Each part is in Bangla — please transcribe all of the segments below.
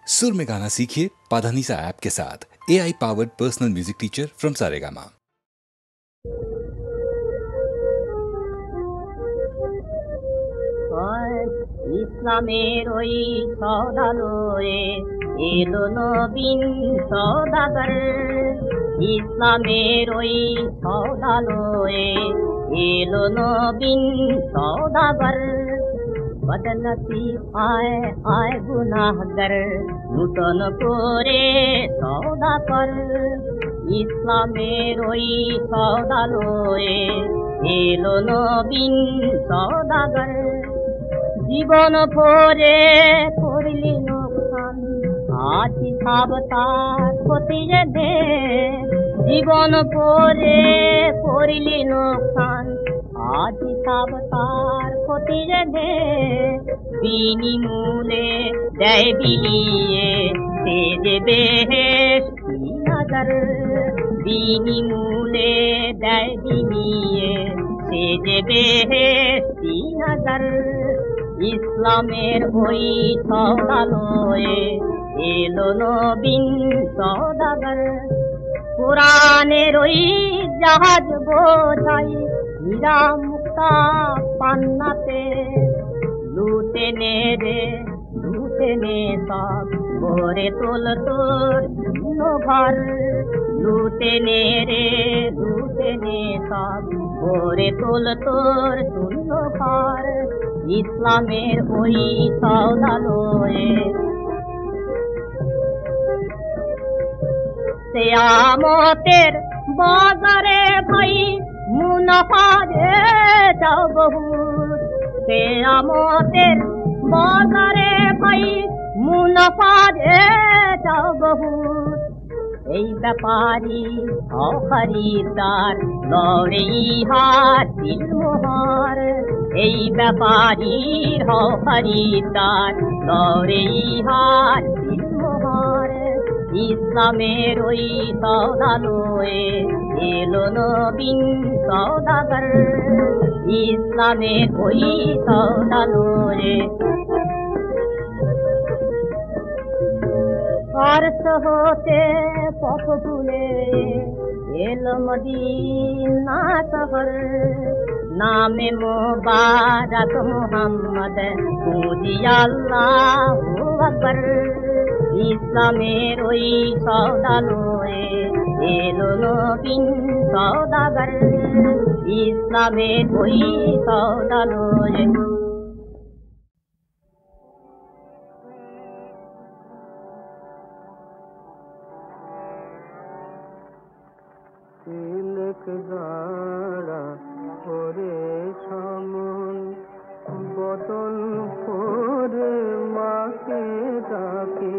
सुर में गाना सीखिए पाधानीसा ऐप के साथ। AI powered personal music teacher from Saregama. ইসলামের ওই সওদালয়ে এলো নবীন সওদাগর। ইসলামের ওই সওদালয়ে এলো নবীন সওদাগর। বদনসিব আয় আয় গুনাহগার, নূতন করে সওদা কর। ইসলামের ওই সওদালয়ে এলো নবীন সওদাগর। জীবন ভরে করলি নোকসান, আজ হিসাব তার খতিয়ে দে। জীবন ভরে করলি নোকসান, আজ হিসাব তার খতিয়ে দে। বিনিমূলে দেয় বিলিয়ে সে যে বেহেশতি নজর। বিনিমূলে দেয় বিলিয়ে সে যে বেহেশতি নজর। ইসলামের ওই সওদালয়ে এলো নবীন সওদাগর। কোরআনের ওই জাহাজ বোঝাই হীরা মুক্তা পান্নাতে। লুটে নে রে লুটে নে সব, ভরে তোল তোর শূন্য ঘর। লুটে নে রে লুটে নে সব, ভরে তোল তোর শূন্য ঘর। ইসলামের ওই সওদালয়ে কিয়ামতের বাজারে ভাই মুনাফা রে যাও বহুত। কিয়ামতের বাজারে ভাই মুনাফা রে যাও বহুত। এই ব্যাপারী হও খরিদার, লড়ে ইহার দিল মোহর। এই ব্যাপারী হও খরিদার, লড়ে ইহার দিল মোহর। ইসলামের ওই সওদালয়ে এলো নবীন সওদাগর। ইসলামের ওই সওদালয়ে ফারস হতে পথ ভুলে এলো মদিনা শহর। নামে মোবারক মুহাম্মদ, পুজি আল্লাহু আকবার। ইসলামের ওই সওদালয়ে এলো নবীন সওদাগর। ইসলামের ওই সওদালয়ে তিলক দাঁড়া করে সামন, বদন করে মাকে ডাকে।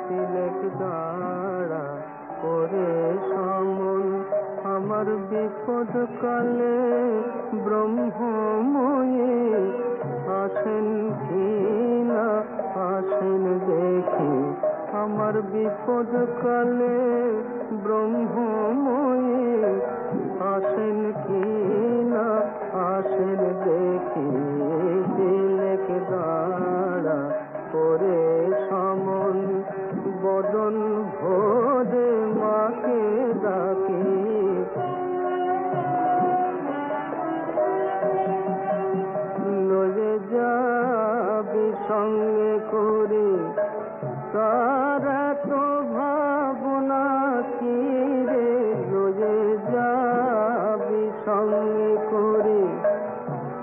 তিলক দাঁড়া করে সামন, আমার বিপদ কালে ব্রহ্মময়ে আসেন কি না আসেন দেখি। আমার বিপদ কালে ব্রহ্মময়ে আসেন কি না আসেন দেখি। তিলক দাঁড়া করে সমন, বদন ভোরে মাকে ডাকে। লয়ে যাবি সঙ্গে করে তারা তো ভাবনা কি রে। লয়ে যাবি সঙ্গে করে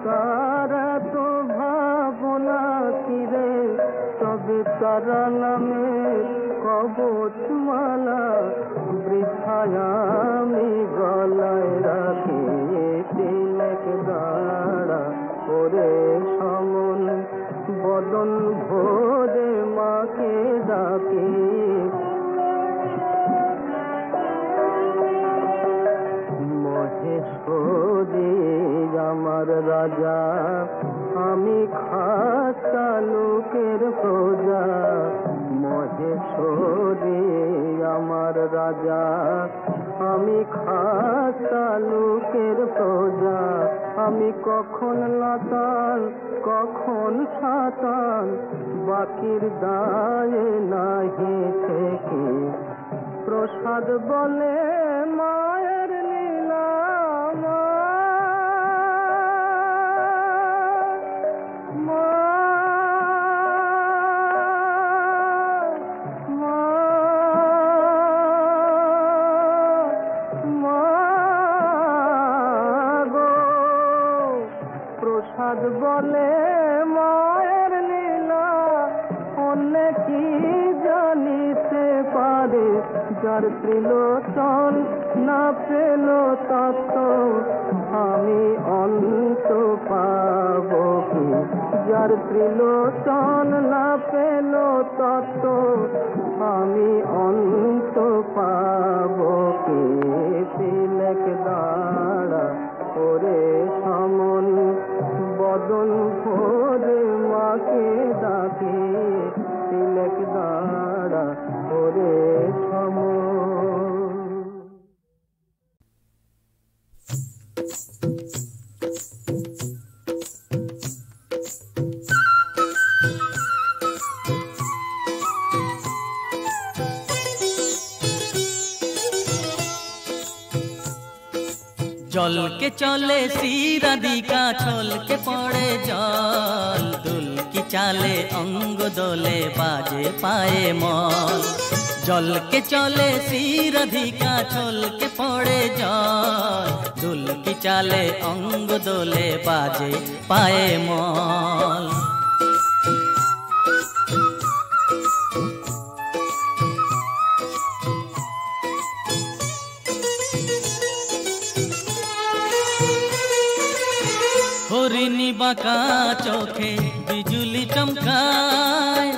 তারা তো ভাবনা কি রে। তবে তারা নামে কবচমালা বৃথায় আমি গলায় রাখি। তিলক দাঁড়া করে সমন, বদন ভোরে মাকে ডাকে। মহেশ্বরী আমার রাজা, আমি খাসা লোকের প্রজা। মহেশ্বরী আমার রাজা, আমি খাসা লোকের প্রজা। আমি কখন লাতাল কখন সাতাল বাকির দায়ে নাহি থেকে প্রসাদ বলে মায়ের লীলা প্রসাদ বলে মায়ের লীলা অন্য কি জানিতে পারে যার ত্রিলোচন না পেল তত্ত্ব আমি অন্ত পাব কি যার ত্রিলোচন না পেল তত্ত্ব আমি অন্ত পাব কি তিলক দাঁড়া ওরে সমন বদন ভোরে মাকে ডাকে তিলক দাঁড়া ওরে সমন। জল के चले सीराधिका छल के पड़े जल दुल की चाले अंग दोले बाजे पाए मल जल के चले सीराधिका छल के पड़े जल दुल की चाले अंग दोले बाजे पाए मल। हरिणी बाका चोखे बिजुली चमकाय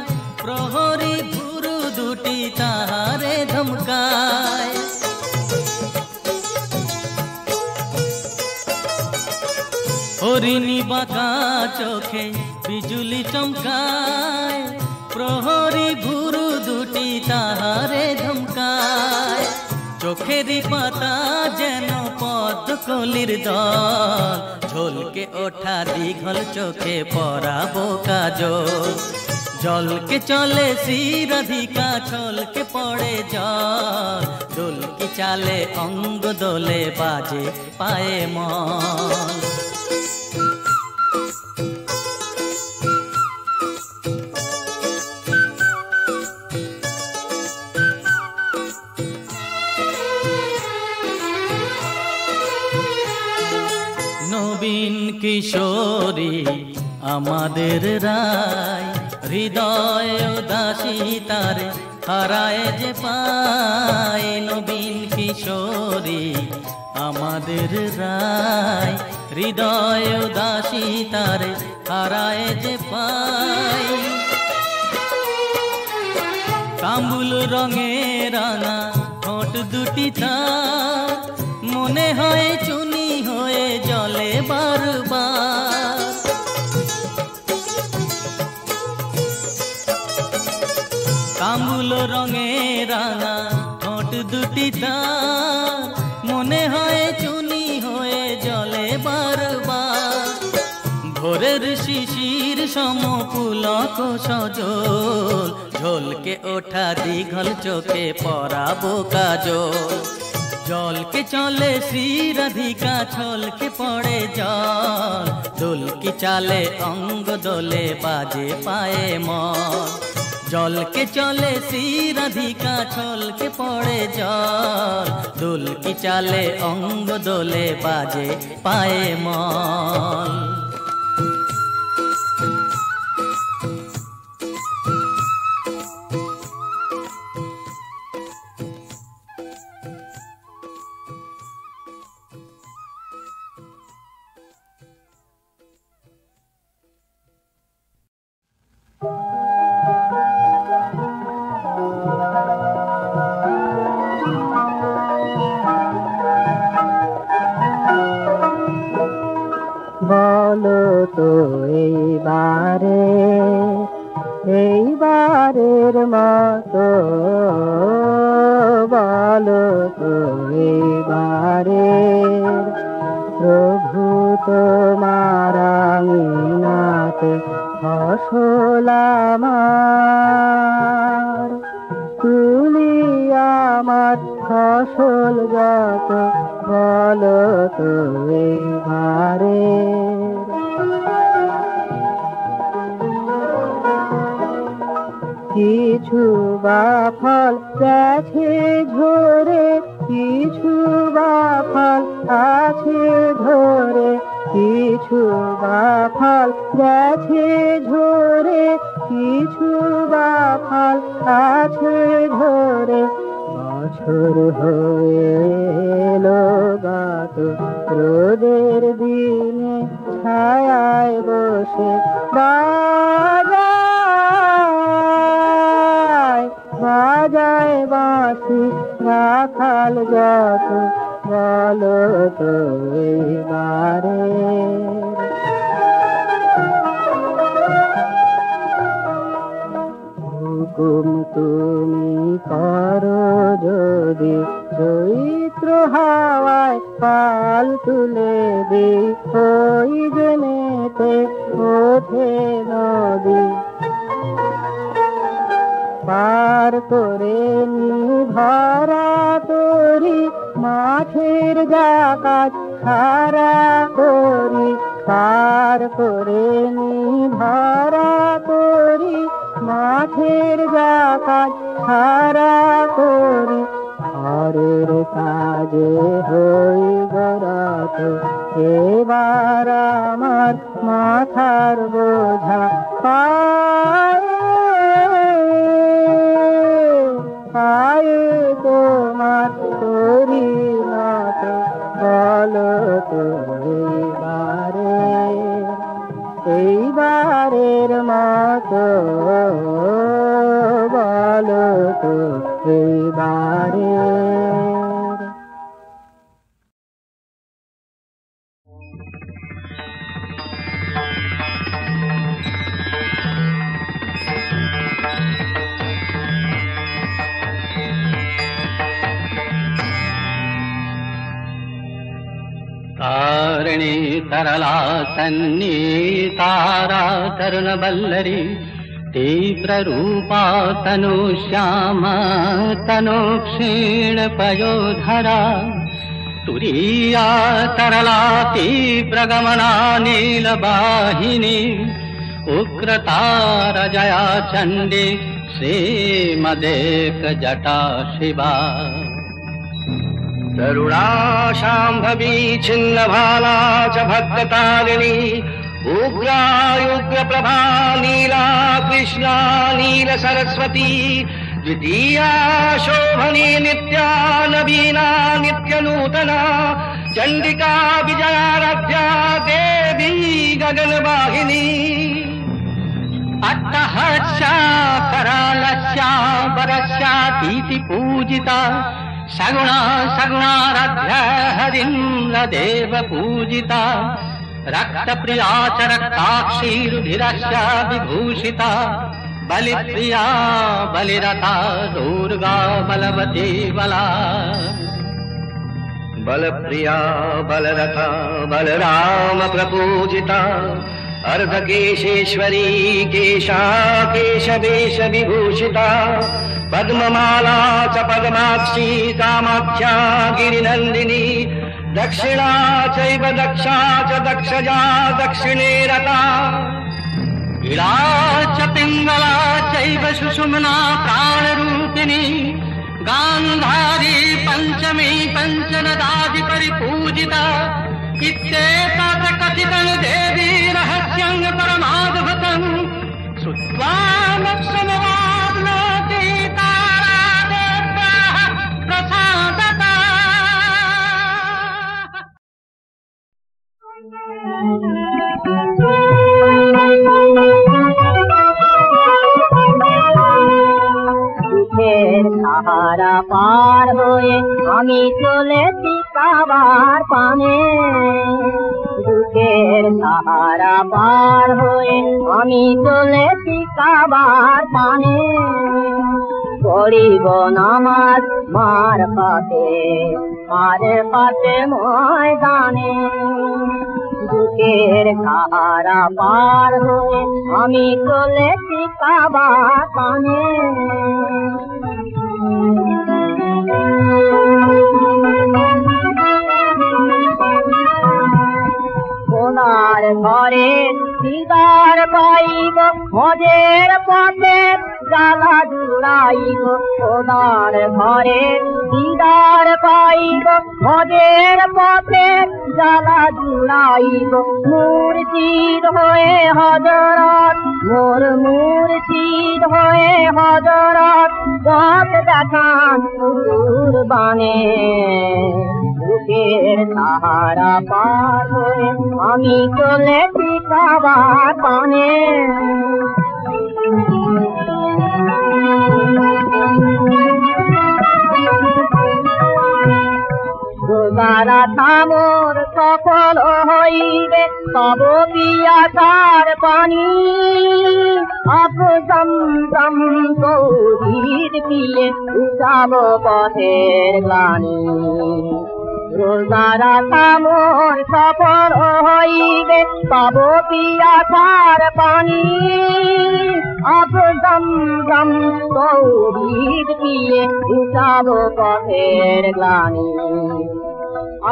प्रहरी भुरु दुटी ताहारे धमकाय हरिणी बाका चोखे बिजुली चमकाय प्रहरी भुरु दुटी ताहारे धमकाय चोखेरी पाता जेन पद कलिर दल झोल के ओठा दीघल चोखे पराबो काजल जल के चले सीराधिका छल के पड़े जल दुल की चाले अंग दोले बाजे पाए मल। नवीन किशोरी आमादेर राय हृदय उदासी तारे हाराए जे पाए नवीन किशोरी आमादेर राय हृदय उदासी तारे हाराए जे पाए काम्बुल रंगे राना ठोट दुटी तार मने हय चुनी होए जले बारबार काम्बुल रंगे राना ठोट दुटी तार मने हय चुनी होए जले बारबार भोरेर शिशिर सम पुलक सजल झोल के ओठा दीघल चोखे पराबो काजल जल के चले सीराधिका छल के पड़े जल दुल की चाले अंग दोले बाजे पाए मल जल के चले सीराधिका छल के पड़े जल दुल की चाले अंग दोले बाजे पाए मल। বলো তো এইবারের মতো বলো তো এইবারের প্রভু তোমার আঙিনাতে ফসল আমার, তুলি আমার ফসল যত বলো তো এবারে। কিছু বা ফল গেছে ঝরে, কিছু বা ফল আছে ধরে, কিছু বা ফল গেছে ঝরে, কিছু বা ফল আছে ধরে। বছর হয়ে এলো গত, রোদের দিনে ছায়ায় বসে বাজায় বাঁশি রাখাল যত বলো তো এবারে। হুকুম তুমি করো যদি, চৈত্র হাওয়ায় পাল তুলে দিই, ওই যে মেতে ওঠে নদী। পার করে নি ভরা তরি, মাঠের জাকাত সারা করি। পার করে নি ভরা তরি, মাঠের জাকাত সারা করি। ঘরের কাজে হই গরত, এবার আমার মাথার বোঝা পায়ে তোমার করি নত বলো তো এইবারে। এইবারের মতো বলো তো এইবারে। तारिणी तरला तन्नी तारा तरुण बल्लरी, तीव्र रूपा तनु श्यामा तनु क्षीण पयोधरा। तुरीया तरला तीव्र गमना नीलवाहिनी, उग्रतार जया चंडी श्रीमदेक जटा शिवा। तरुणा शाम्भवी छिन्नभाला च भक्ततारिणी, उग्रायुग्र प्रभा नीला कृष्णा नील सरस्वती। द्वितीया शोभनी नित्या नवीना नित्य नूतना, चंडिका विजयाराध्या देवी गगनवाहिनी। अट्टहस्या करालस्या वरस्यातीति पूजिता, सगुणा सगुणाराध्या हरिन्द्रदेव पूजिता। रक्तप्रिया च रक्ताक्षी रुधिरस्या विभूषिता, बलिप्रिया बलिरता दुर्गा बलवती बला। बलप्रिया बलरथा बलराम प्रपूजिता, अर्धकेशेश्वरी केशा केशवेश विभूषिता। पद्ममाला च पद्माक्षी कामाख्या गिरिनन्दिनी, दक्षिणा चैव दक्षा च दक्षजा दक्षिणे रता। इला च पिङ्गला चैव सुषुम्ना प्राणरूपिणी, गान्धारी पञ्चमी पञ्चनदादि परिपूजिता। इत्येता च कथितं देवी रहस्यं परमाद्भुतम्, श्रुत्वा मोक्षमवाप्नोति तारा देव्याः प्रसादता। দুঃখের সাহারা পার হয়ে আমি চলেছি কাবার পানে। দুঃখের সাহারা পার হয়ে আমি চলেছি কাবার পানে। পড়িব নামাজ মার পাশে ময়দানে। দুঃখের সাহারা পার হয়ে আমি চলেছি কাবার পানে সোনার ঘরে দিদার পাইব হজের পথে জ্বালা জুড়াইব সোনার ঘরে দিদার পাইব হজের পথে জ্বালা জুড়াইব মুর্শিদ হয়ে হযরত মোর মুর্শিদ হয়ে হযরত পথ দেখান কুরবানে দুঃখের সাহারা পার হয়ে আমি চলেছি কাবার পানে রোজারা থামর সফল হইবে তব পিয়াসার পানি আফজম জম তৌহিদ পিয়ে উঠাব পথের গ্লানি রোজারা থামর সফল হইবে তব পিয়াসার পানি আফজম জম তৌহিদ পিয়ে উঠাব পথের গ্লানি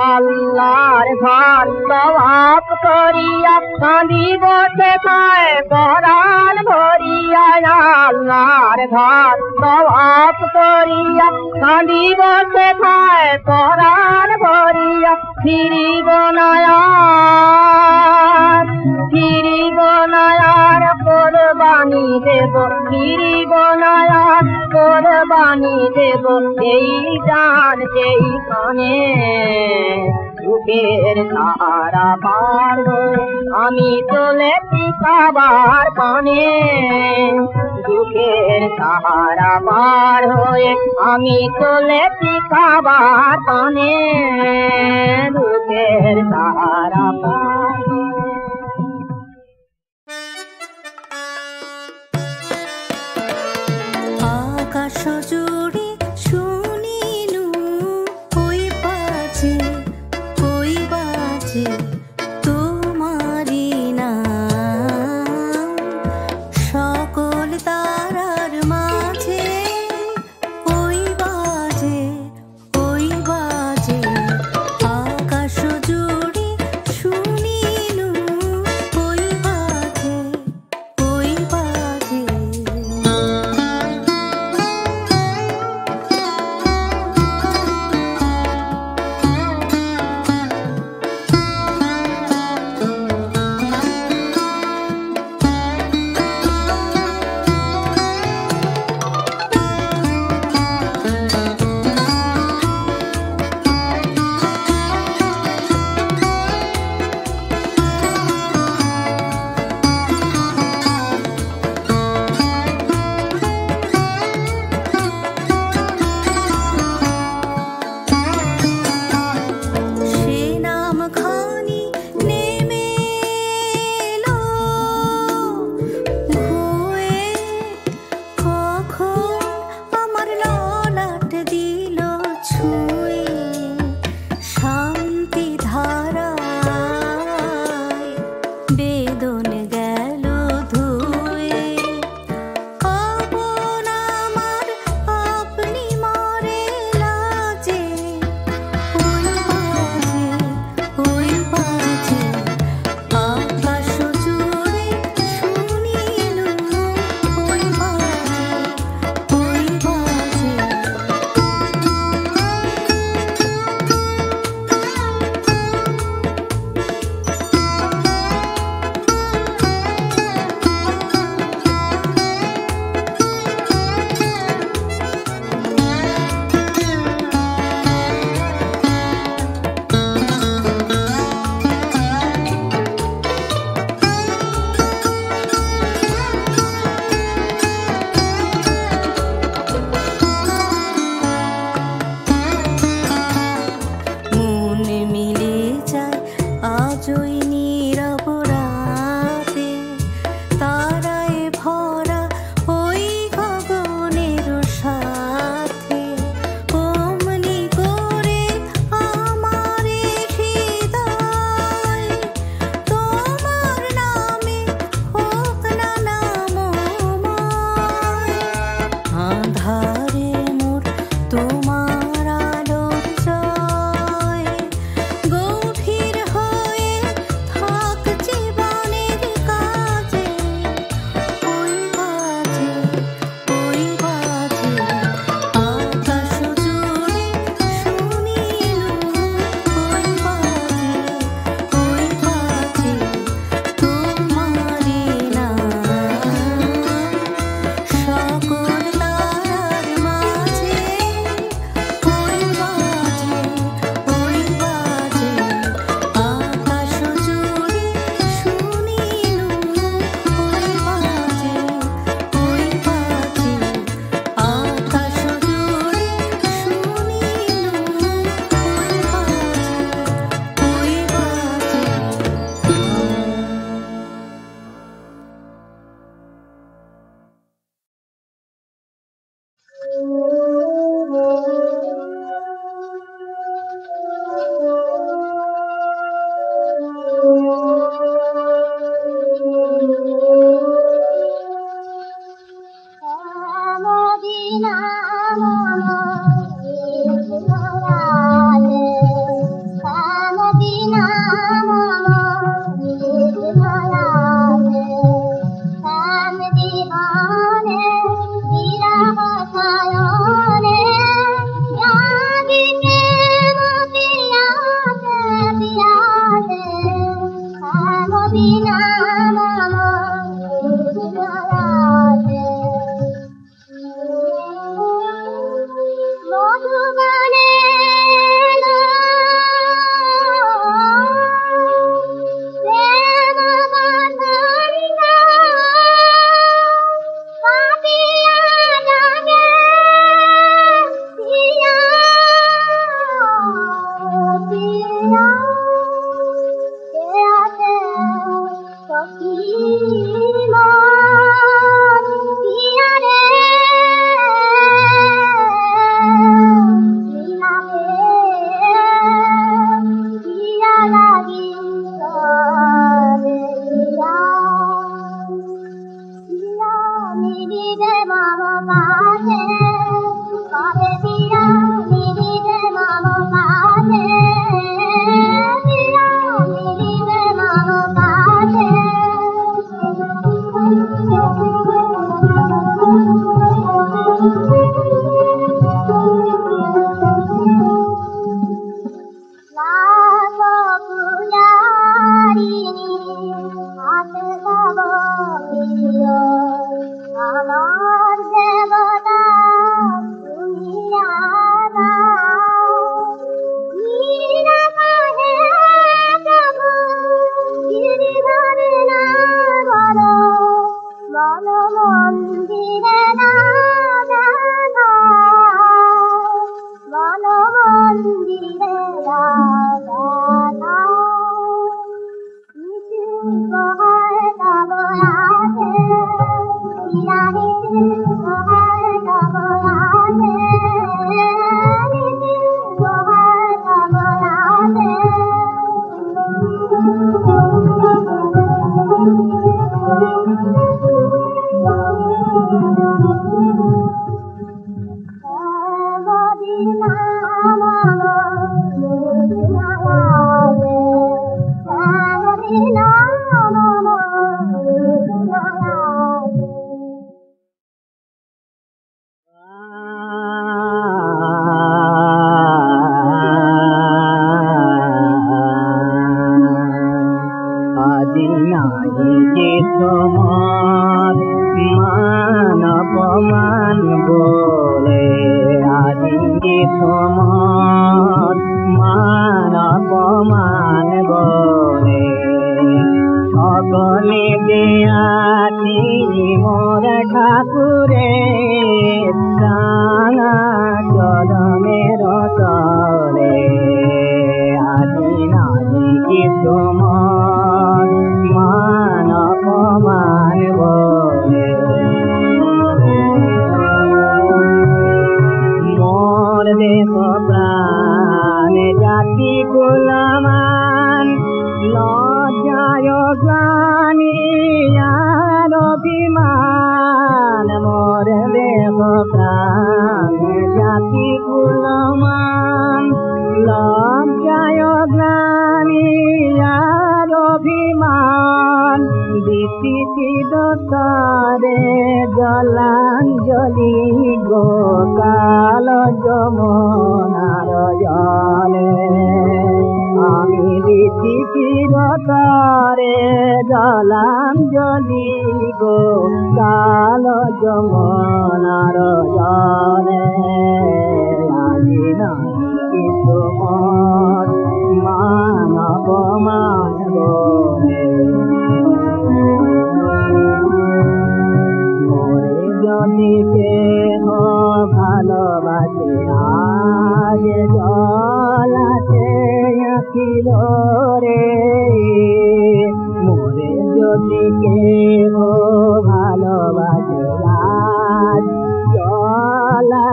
আল্লাহর ঘর তওয়াফ করিয়া কাঁদিব সেথায় পরাণ ভরিয়া আল্লাহর ঘর তওয়াফ করিয়া কাঁদিব সেথায় পরাণ ভরিয়া ফিরিব নয়ার কোরবানি দেব ফিরিব নয়ার কোরবানি দেব এই জান সেই কানে দুঃখের সাহারা পার হয়ে আমি চলেছি কাবার পানে দুঃখের সাহারা পার হয়ে আমি চলেছি কাবার পানে দুঃখের সাহারা পার আকাশ জুড়ে শুনিনু ওই বাজে তোমারি নাম সকল তারার মাঝে ওই বাজে আকাশ জুড়ে শুনিনু ওই বাজে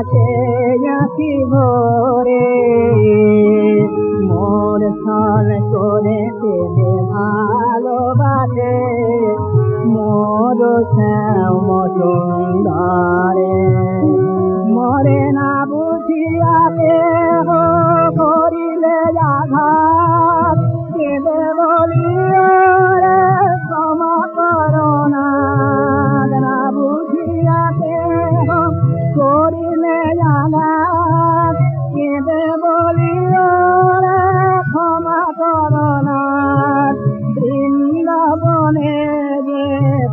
আসে আঁখি ভরে মোর ছল করে পেলে ভালোবাসে মোর শ্যাম সুন্দরে মরে না বুঝিয়া দেহ করিলে আঘাত কেঁদে বলিও রে ক্ষমা করো না না বুঝিয়া দেহ করিলে আঘাত কেঁদে বলিও রে ক্ষমা করো না বৃন্দাবনে যে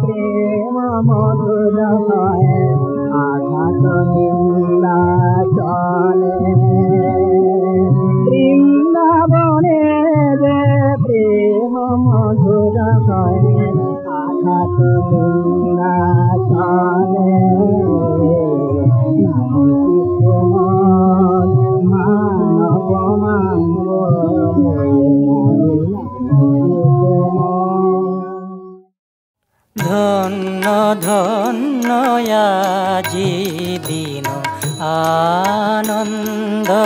প্রেম মধুর হয় আঘাত নিন্দা চলে বৃন্দাবনে যে প্রেম মধুর হয় আঘাত নিন্দা চলে মানব ধন্য ধন্য আজি দিন আনন্দকারী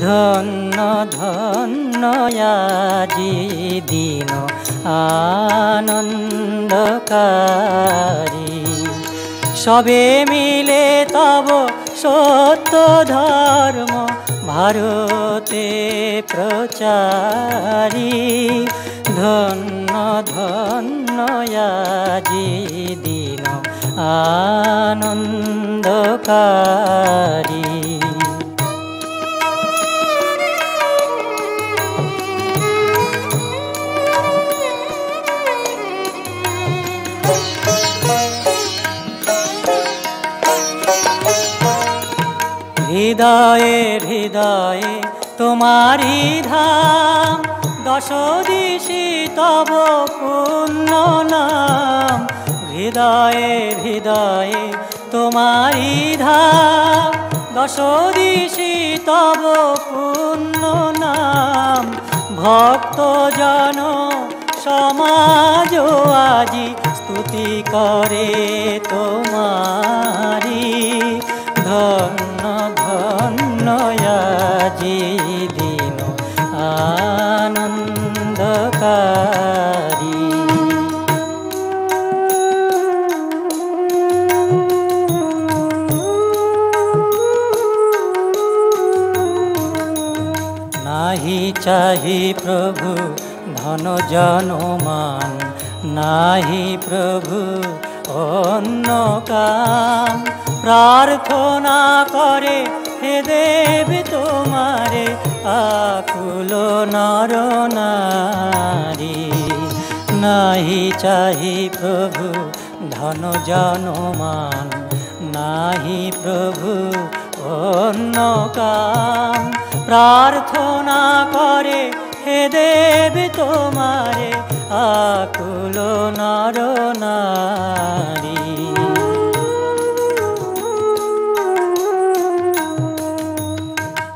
ধন্য ধন্য আজি দিন আনন্দকারী সবে মিলে তব সত্য ধর্ম ভারতে প্রচারী ধন্য ধন্য আজি দিন আনন্দকারী হৃদয়ে হৃদয়ে তোমারি ধাম দশ দিশি তব পুণ্য নাম হৃদয়ে হৃদয়ে তোমারি ধাম দশ দিশি তব পুণ্য নাম ভক্ত জন সমাজ আজি স্তুতি করে তোমারি ধন্য ধন্য আজি দিন আনন্দকারী নাহি চাহি প্রভু ধন জনমান নাহি প্রভু অন্য কাম প্রার্থনা করে হে দেব তোমারে আকুল নর নারী নাহি চাহি প্রভু ধন জনমান নাহি প্রভু অন্য কাম প্রার্থনা করে হে দেব তোমারে আকুল নর নারী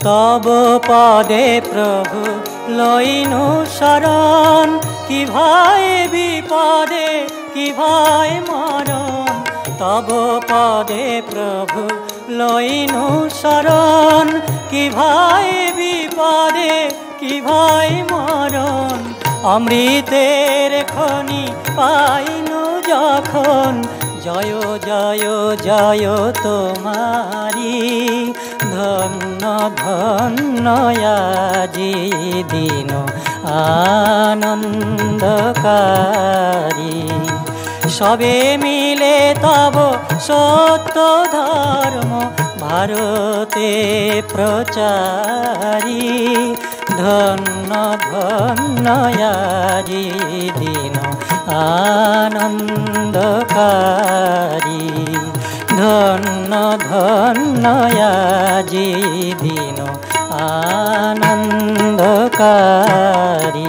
তব পদে প্রভু লইনু শরণ কি ভাই বিপদে কি ভাই মরণ তব পদে প্রভু লইনু শরণ কি ভাই বিপদে কি ভাই মরণ অমৃতের খনি পাইনু যখন জয় জয় জয় তোমারি ধন্য ধন্য আজি দিন আনন্দকারী সবে মিলে তব সত্য ধর্ম ভারতে প্রচারী ধন্য ধন্য আজি দিন আনন্দকারী ধন্য ধন্য আজি দিন আনন্দকারী